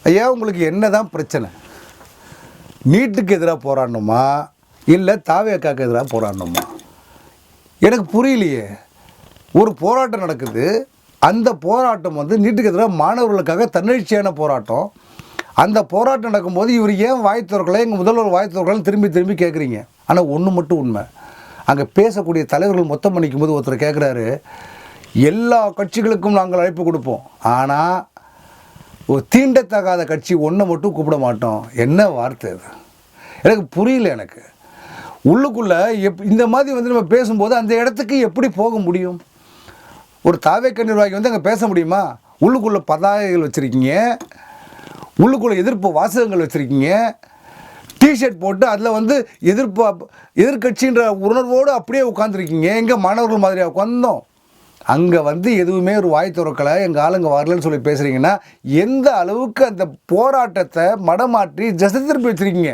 ஐயா உங்களுக்கு என்ன தான் பிரச்சனை? நீட்டுக்கு எதிராக போராடணுமா இல்லை தாவேக்காக்கு எதிராக போராடணுமா? எனக்கு புரியலையே. ஒரு போராட்டம் நடக்குது, அந்த போராட்டம் வந்து நீட்டுக்கு எதிராக மாணவர்களுக்காக தன்னெழுச்சியான போராட்டம். அந்த போராட்டம் நடக்கும்போது இவர் ஏன் வாய் திறக்கலை, எங்கள் முதல்வர் வாய் திறக்கலைன்னு திரும்பி திரும்பி கேட்குறீங்க. ஆனால் ஒன்று மட்டும் உண்மை, அங்கே பேசக்கூடிய தலைவர்கள் மொத்தம் பண்ணிக்கும் போது ஒருத்தர் கேட்குறாரு, எல்லா கட்சிகளுக்கும் நாங்கள் அழைப்பு கொடுப்போம், ஆனால் ஒரு தீண்டத்தகாத கட்சி ஒன்றை மட்டும் கூப்பிட மாட்டோம். என்ன வார்த்தை அது? எனக்கு புரியல. எனக்கு உள்ளுக்குள்ளே இந்த மாதிரி வந்து நம்ம பேசும்போது அந்த இடத்துக்கு எப்படி போக முடியும்? ஒரு தாவேக்க நிர்வாகி வந்து அங்கே பேச முடியுமா? உள்ளுக்குள்ளே பதாகைகள் வச்சுருக்கீங்க, உள்ளுக்குள்ளே எதிர்ப்பு வாசகங்கள் வச்சுருக்கீங்க, டிஷர்ட் போட்டு அதில் வந்து எதிர்கட்சின்ற உணர்வோடு அப்படியே உட்காந்துருக்கீங்க. எங்கே மாணவர்கள் மாதிரியாக உட்காந்தோம். அங்கே வந்து எதுவுமே ஒரு வாய் திறக்கலை, எங்கள் ஆளுங்க வரலன்னு சொல்லி பேசுகிறீங்கன்னா எந்த அளவுக்கு அந்த போராட்டத்தை மடமாற்றி ஜசை திருப்பி வச்சுருக்கீங்க.